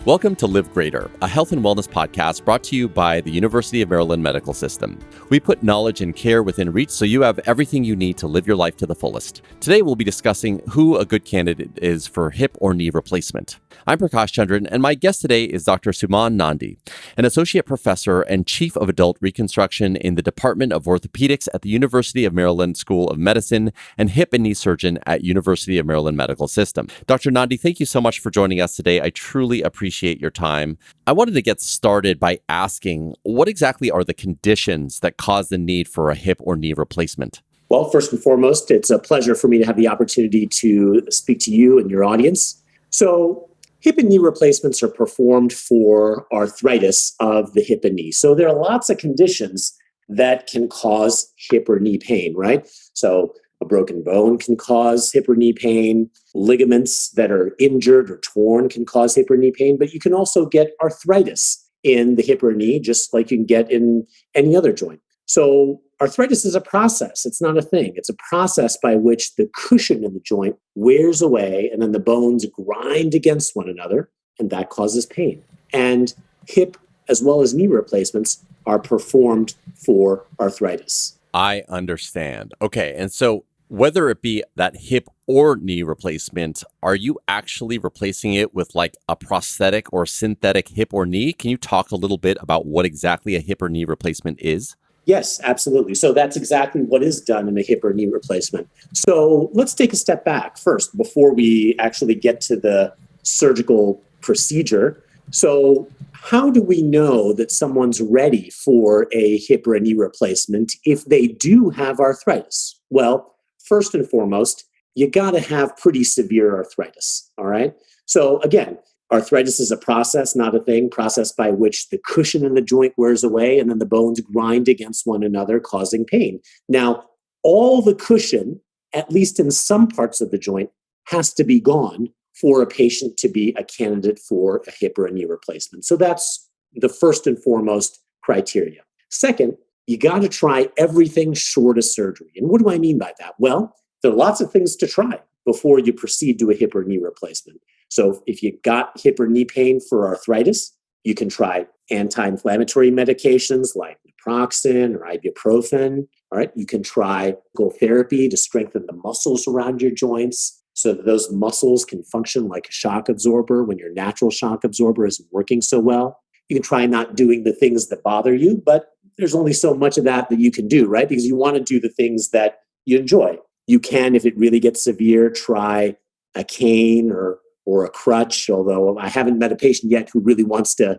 Welcome to Live Greater, a health and wellness podcast brought to you by the University of Maryland Medical System. We put knowledge and care within reach so you have everything you need to live your life to the fullest. Today we'll be discussing who a good candidate is for hip or knee replacement. I'm Prakash Chandran, and my guest today is Dr. Sumon Nandi, an associate professor and chief of adult reconstruction in the Department of Orthopedics at the University of Maryland School of Medicine and hip and knee surgeon at University of Maryland Medical System. Dr. Nandi, thank you so much for joining us today. I truly appreciate your time. I wanted to get started by asking, what exactly are the conditions that cause the need for a hip or knee replacement? Well, first and foremost, it's a pleasure for me to have the opportunity to speak to you and your audience. So, hip and knee replacements are performed for arthritis of the hip and knee. So there are lots of conditions that can cause hip or knee pain, right? So a broken bone can cause hip or knee pain. Ligaments that are injured or torn can cause hip or knee pain, but you can also get arthritis in the hip or knee, just like you can get in any other joint. So arthritis is a process. It's not a thing. It's a process by which the cushion in the joint wears away and then the bones grind against one another, and that causes pain. And hip as well as knee replacements are performed for arthritis. I understand. Okay, and so whether it be that hip or knee replacement, are you actually replacing it with like a prosthetic or synthetic hip or knee? Can you talk a little bit about what exactly a hip or knee replacement is? Yes, absolutely. So that's exactly what is done in a hip or knee replacement. So let's take a step back first before we actually get to the surgical procedure. So how do we know that someone's ready for a hip or a knee replacement if they do have arthritis? Well, first and foremost, you got to have pretty severe arthritis, all right? So again, arthritis is a process, not a thing, process by which the cushion in the joint wears away and then the bones grind against one another, causing pain. Now, all the cushion, at least in some parts of the joint, has to be gone for a patient to be a candidate for a hip or a knee replacement. So that's the first and foremost criteria. Second, you got to try everything short of surgery. And what do I mean by that? Well, there are lots of things to try before you proceed to a hip or knee replacement. So if you got hip or knee pain for arthritis, you can try anti-inflammatory medications like naproxen or ibuprofen. All right, you can try physical therapy to strengthen the muscles around your joints so that those muscles can function like a shock absorber when your natural shock absorber isn't working so well. You can try not doing the things that bother you, but there's only so much of that you can do, right? Because you want to do the things that you enjoy. You can, if it really gets severe, try a cane or a crutch, although I haven't met a patient yet who really wants to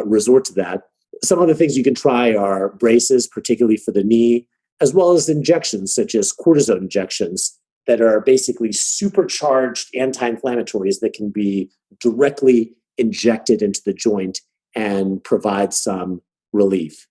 resort to that. Some other things you can try are braces, particularly for the knee, as well as injections such as cortisone injections that are basically supercharged anti-inflammatories that can be directly injected into the joint and provide some relief.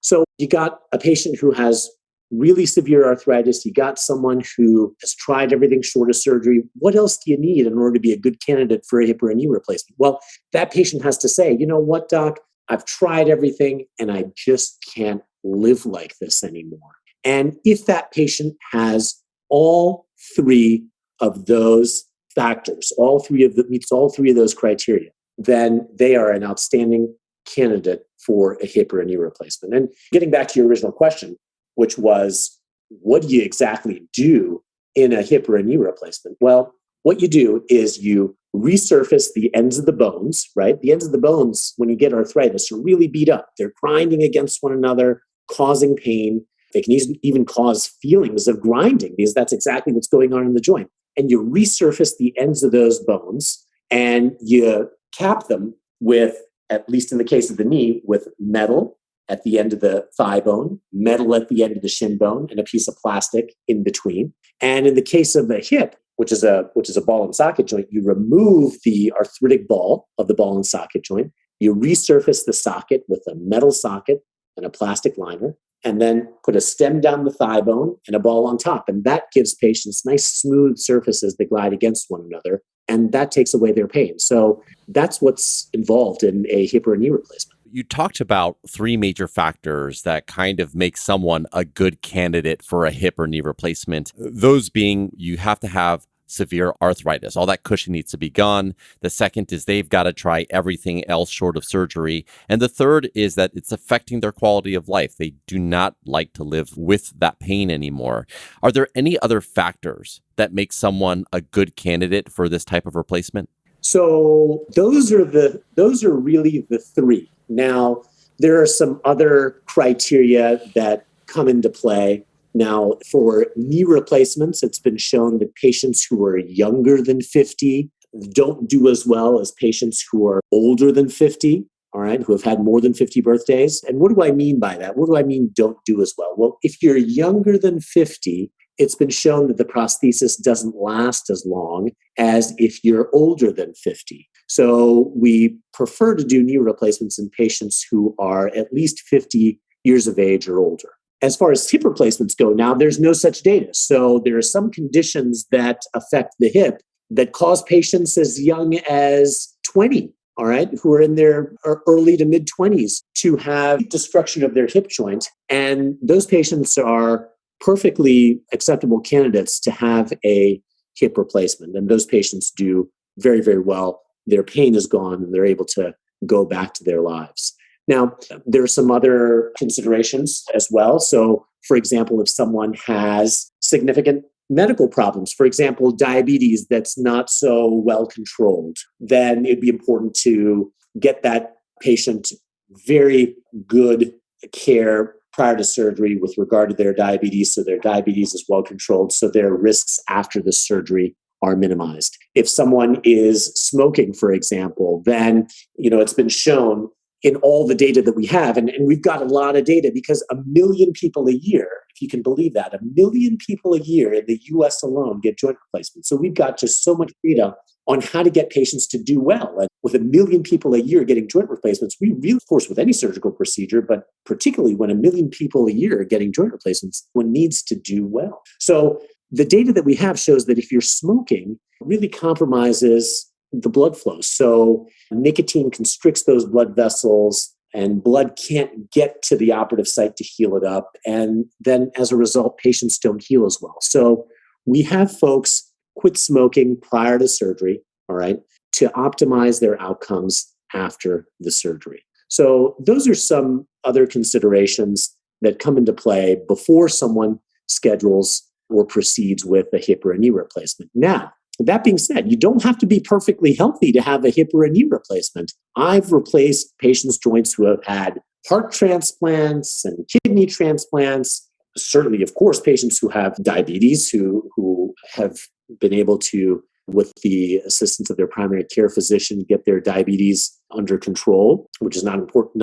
So you got a patient who has really severe arthritis, you got someone who has tried everything short of surgery. What else do you need in order to be a good candidate for a hip or a knee replacement? Well, that patient has to say, you know what, doc, I've tried everything and I just can't live like this anymore. And if that patient has all three of those factors, meets all three of those criteria, then they are an outstanding candidate for a hip or a knee replacement. And getting back to your original question, which was, what do you exactly do in a hip or a knee replacement? Well, what you do is you resurface the ends of the bones, right? The ends of the bones, when you get arthritis, are really beat up. They're grinding against one another, causing pain. They can even cause feelings of grinding because that's exactly what's going on in the joint. And you resurface the ends of those bones and you cap them with, at least in the case of the knee, with metal at the end of the thigh bone, metal at the end of the shin bone, and a piece of plastic in between. And in the case of the hip, which is a ball and socket joint, you remove the arthritic ball of the ball and socket joint, you resurface the socket with a metal socket and a plastic liner, and then put a stem down the thigh bone and a ball on top. And that gives patients nice smooth surfaces that glide against one another, and that takes away their pain. So that's what's involved in a hip or a knee replacement. You talked about three major factors that kind of make someone a good candidate for a hip or knee replacement. Those being, you have to have severe arthritis. All that cushion needs to be gone. The second is they've got to try everything else short of surgery. And the third is that it's affecting their quality of life. They do not like to live with that pain anymore. Are there any other factors that make someone a good candidate for this type of replacement? So those are really the three. Now, there are some other criteria that come into play. Now, for knee replacements, it's been shown that patients who are younger than 50 don't do as well as patients who are older than 50, all right, who have had more than 50 birthdays. And what do I mean by that? What do I mean don't do as well? Well, if you're younger than 50, it's been shown that the prosthesis doesn't last as long as if you're older than 50. So we prefer to do knee replacements in patients who are at least 50 years of age or older. As far as hip replacements go, now there's no such data. So there are some conditions that affect the hip that cause patients as young as 20, all right, who are in their early to mid 20s to have destruction of their hip joint. And those patients are perfectly acceptable candidates to have a hip replacement. And those patients do very, very well. Their pain is gone and they're able to go back to their lives. Now, there are some other considerations as well. So, for example, if someone has significant medical problems, for example, diabetes that's not so well controlled, then it'd be important to get that patient very good care prior to surgery with regard to their diabetes, so their diabetes is well controlled, so their risks after the surgery are minimized. If someone is smoking, for example, then it's been shown in all the data that we have, and we've got a lot of data because 1 million people a year, if you can believe that, 1 million people a year in the US alone get joint replacements. So we've got just so much data on how to get patients to do well. And with 1 million people a year getting joint replacements, we really, of course, with any surgical procedure, but particularly when 1 million people a year are getting joint replacements, one needs to do well. So the data that we have shows that if you're smoking, it really compromises the blood flow. So nicotine constricts those blood vessels and blood can't get to the operative site to heal it up. And then as a result, patients don't heal as well. So we have folks quit smoking prior to surgery, all right, to optimize their outcomes after the surgery. So those are some other considerations that come into play before someone schedules or proceeds with a hip or a knee replacement. Now, that being said, you don't have to be perfectly healthy to have a hip or a knee replacement. I've replaced patients' joints who have had heart transplants and kidney transplants. Certainly, of course, patients who have diabetes who have been able to, with the assistance of their primary care physician, get their diabetes under control, which is not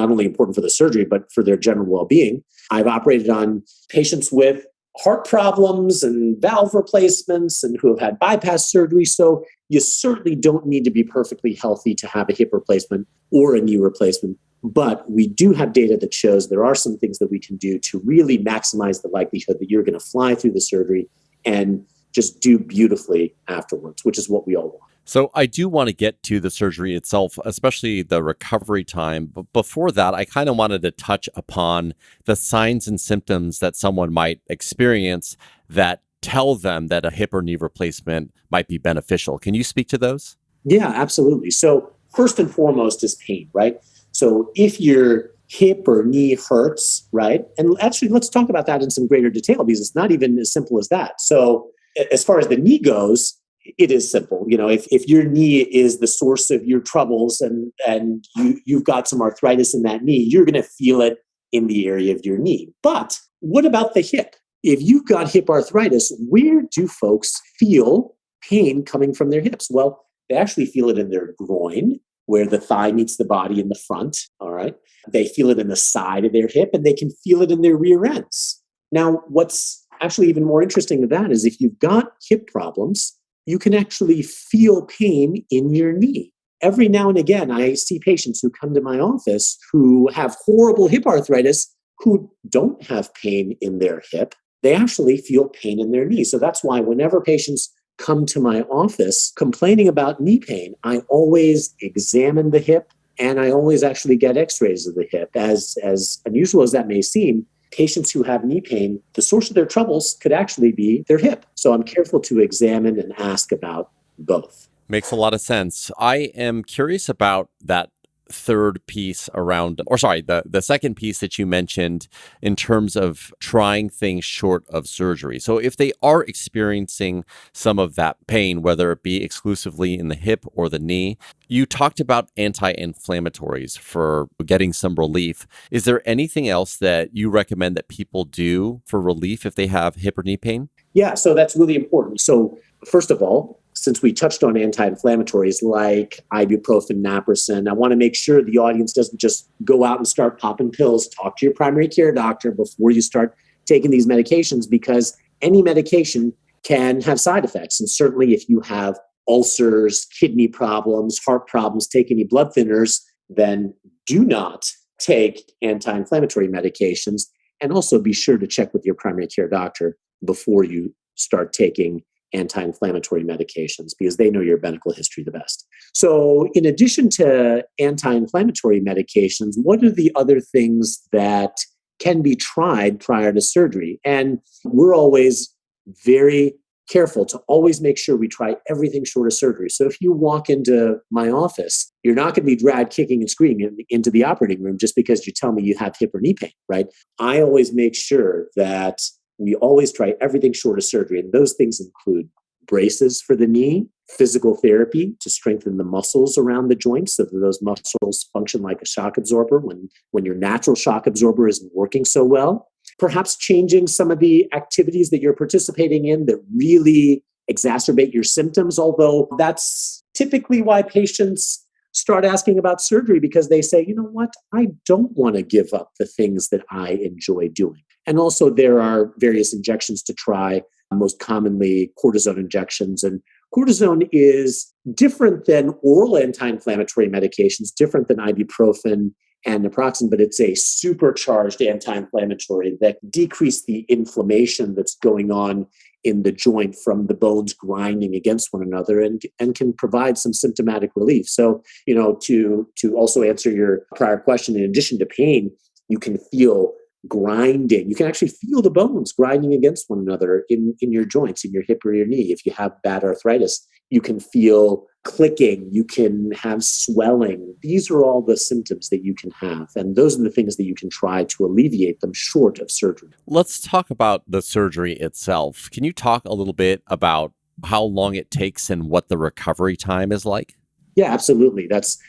only important for the surgery, but for their general well-being. I've operated on patients with heart problems and valve replacements and who have had bypass surgery. So you certainly don't need to be perfectly healthy to have a hip replacement or a knee replacement. But we do have data that shows there are some things that we can do to really maximize the likelihood that you're going to fly through the surgery and just do beautifully afterwards, which is what we all want. So I do want to get to the surgery itself, especially the recovery time. But before that, I kind of wanted to touch upon the signs and symptoms that someone might experience that tell them that a hip or knee replacement might be beneficial. Can you speak to those? Yeah, absolutely. So first and foremost is pain, right? So if your hip or knee hurts, right? And actually, let's talk about that in some greater detail because it's not even as simple as that. So as far as the knee goes, it is simple. If your knee is the source of your troubles and you've got some arthritis in that knee, you're going to feel it in the area of your knee. But what about the hip? If you've got hip arthritis, where do folks feel pain coming from their hips? Well, they actually feel it in their groin, where the thigh meets the body in the front, all right? They feel it in the side of their hip, and they can feel it in their rear ends. Now, what's actually even more interesting than that is if you've got hip problems, you can actually feel pain in your knee. Every now and again, I see patients who come to my office who have horrible hip arthritis who don't have pain in their hip. They actually feel pain in their knee. So that's why whenever patients come to my office complaining about knee pain, I always examine the hip and I always actually get x-rays of the hip. As unusual as that may seem, patients who have knee pain, the source of their troubles could actually be their hip. So I'm careful to examine and ask about both. Makes a lot of sense. I am curious about that third piece around, or sorry, the second piece that you mentioned in terms of trying things short of surgery. So if they are experiencing some of that pain, whether it be exclusively in the hip or the knee, you talked about anti-inflammatories for getting some relief. Is there anything else that you recommend that people do for relief if they have hip or knee pain? Yeah, so that's really important. So first of all, since we touched on anti-inflammatories like ibuprofen, naproxen, I want to make sure the audience doesn't just go out and start popping pills. Talk to your primary care doctor before you start taking these medications, because any medication can have side effects. And certainly if you have ulcers, kidney problems, heart problems, take any blood thinners, then do not take anti-inflammatory medications. And also be sure to check with your primary care doctor before you start taking anti-inflammatory medications, because they know your medical history the best. So in addition to anti-inflammatory medications, what are the other things that can be tried prior to surgery? And we're always very careful to always make sure we try everything short of surgery. So if you walk into my office, you're not going to be dragged kicking and screaming into the operating room just because you tell me you have hip or knee pain, right? I always make sure that we always try everything short of surgery. And those things include braces for the knee, physical therapy to strengthen the muscles around the joints so that those muscles function like a shock absorber when your natural shock absorber isn't working so well. Perhaps changing some of the activities that you're participating in that really exacerbate your symptoms, although that's typically why patients start asking about surgery, because they say, you know what, I don't want to give up the things that I enjoy doing. And also there are various injections to try, most commonly cortisone injections. And cortisone is different than oral anti-inflammatory medications, different than ibuprofen and naproxen, but it's a supercharged anti-inflammatory that decreases the inflammation that's going on in the joint from the bones grinding against one another, and can provide some symptomatic relief. So, to also answer your prior question, in addition to pain, you can feel grinding. You can actually feel the bones grinding against one another in your joints, in your hip or your knee. If you have bad arthritis, you can feel clicking, you can have swelling. These are all the symptoms that you can have. And those are the things that you can try to alleviate them short of surgery. Let's talk about the surgery itself. Can you talk a little bit about how long it takes and what the recovery time is like? Yeah, absolutely. That's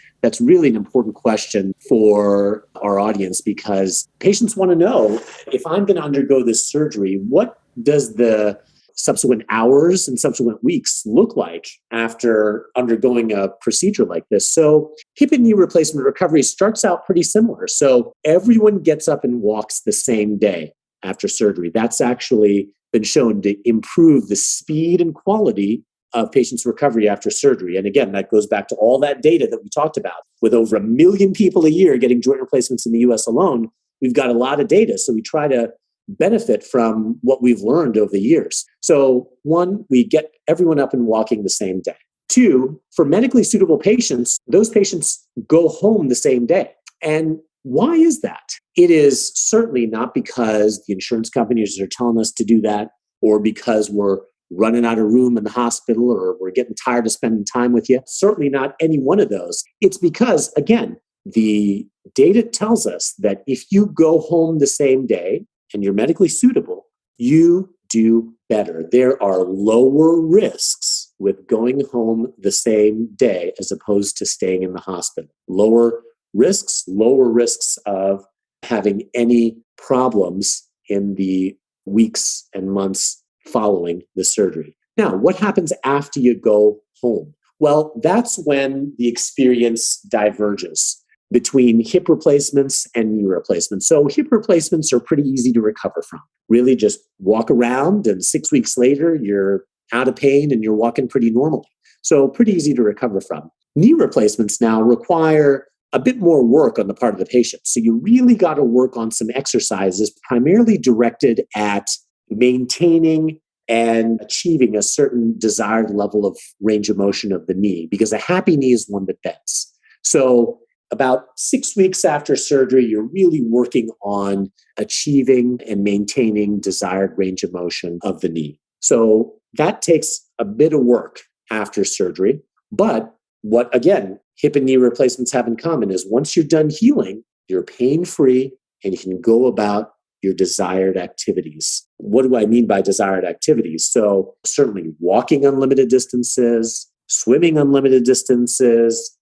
really an important question for our audience, because patients want to know, if I'm going to undergo this surgery, what does the subsequent hours and subsequent weeks look like after undergoing a procedure like this? So hip and knee replacement recovery starts out pretty similar. So everyone gets up and walks the same day after surgery. That's actually been shown to improve the speed and quality of patients' recovery after surgery. And again, that goes back to all that data that we talked about. With over 1 million people a year getting joint replacements in the US alone, we've got a lot of data. So we try to benefit from what we've learned over the years. So one, we get everyone up and walking the same day. Two, for medically suitable patients, those patients go home the same day. And why is that? It is certainly not because the insurance companies are telling us to do that, or because we're running out of room in the hospital, or we're getting tired of spending time with you. Certainly not any one of those. It's because, again, the data tells us that if you go home the same day and you're medically suitable, you do better. There are lower risks with going home the same day as opposed to staying in the hospital. Lower risks of having any problems in the weeks and months following the surgery. Now, what happens after you go home? Well, that's when the experience diverges between hip replacements and knee replacements. So hip replacements are pretty easy to recover from. Really just walk around, and 6 weeks later, you're out of pain and you're walking pretty normally. So pretty easy to recover from. Knee replacements now require a bit more work on the part of the patient. So you really got to work on some exercises primarily directed at maintaining and achieving a certain desired level of range of motion of the knee, because a happy knee is one that bends. So about 6 weeks after surgery, you're really working on achieving and maintaining desired range of motion of the knee. So that takes a bit of work after surgery. But what, again, hip and knee replacements have in common is once you're done healing, you're pain-free and you can go about your desired activities. What do I mean by desired activities? So certainly walking unlimited distances, swimming unlimited distances,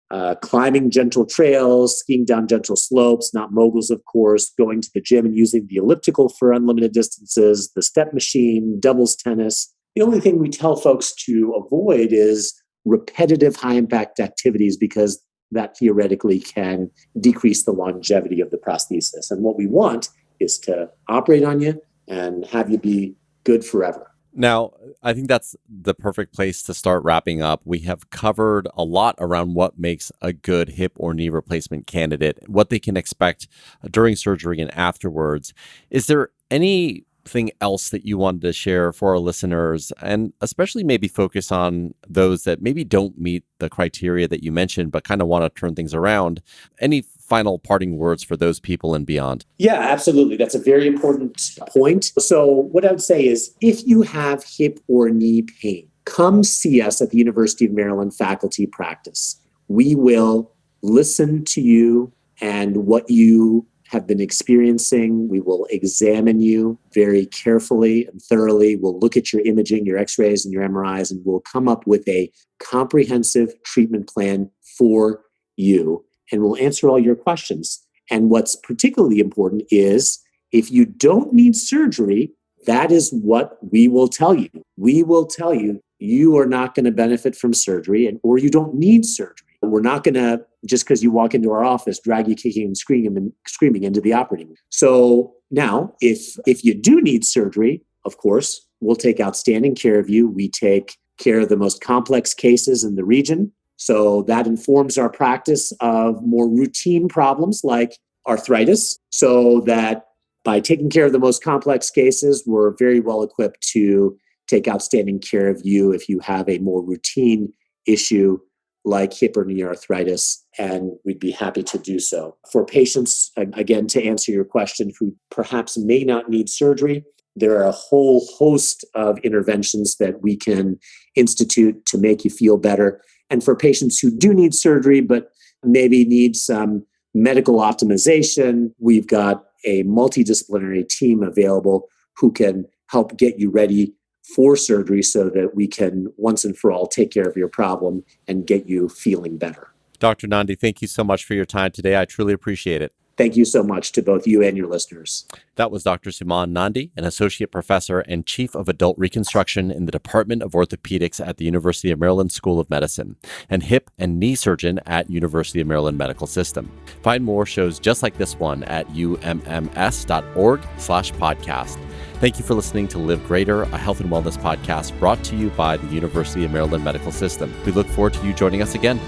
climbing gentle trails, skiing down gentle slopes, not moguls, of course, going to the gym and using the elliptical for unlimited distances, the step machine, doubles tennis. The only thing we tell folks to avoid is repetitive high impact activities because that theoretically can decrease the longevity of the prosthesis. And what we want is to operate on you and have you be good forever. Now, I think that's the perfect place to start wrapping up. We have covered a lot around what makes a good hip or knee replacement candidate, what they can expect during surgery and afterwards. Is there anything else that you wanted to share for our listeners, and especially maybe focus on those that maybe don't meet the criteria that you mentioned, but kind of want to turn things around? Any final parting words for those people and beyond? Yeah, absolutely. That's a very important point. So what I would say is if you have hip or knee pain, come see us at the University of Maryland faculty practice. We will listen to you and what you have been experiencing. We will examine you very carefully and thoroughly. We'll look at your imaging, your x-rays and your MRIs, and we'll come up with a comprehensive treatment plan for you. And we'll answer all your questions. And what's particularly important is if you don't need surgery, that is what we will tell you. We will tell you you are not going to benefit from surgery or you don't need surgery. We're not going to, just because you walk into our office, drag you kicking and screaming into the operating room. So now, if you do need surgery, of course, we'll take outstanding care of you. We take care of the most complex cases in the region. So that informs our practice of more routine problems like arthritis, so that by taking care of the most complex cases, we're very well equipped to take outstanding care of you if you have a more routine issue like hip or knee arthritis, and we'd be happy to do so. For patients, again, to answer your question, who perhaps may not need surgery, there are a whole host of interventions that we can institute to make you feel better. And for patients who do need surgery, but maybe need some medical optimization, we've got a multidisciplinary team available who can help get you ready for surgery so that we can once and for all take care of your problem and get you feeling better. Dr. Nandi, thank you so much for your time today. I truly appreciate it. Thank you so much to both you and your listeners. That was Dr. Sumon Nandi, an associate professor and chief of adult reconstruction in the Department of Orthopedics at the University of Maryland School of Medicine and hip and knee surgeon at University of Maryland Medical System. Find more shows just like this one at umms.org/podcast. Thank you for listening to Live Greater, a health and wellness podcast brought to you by the University of Maryland Medical System. We look forward to you joining us again.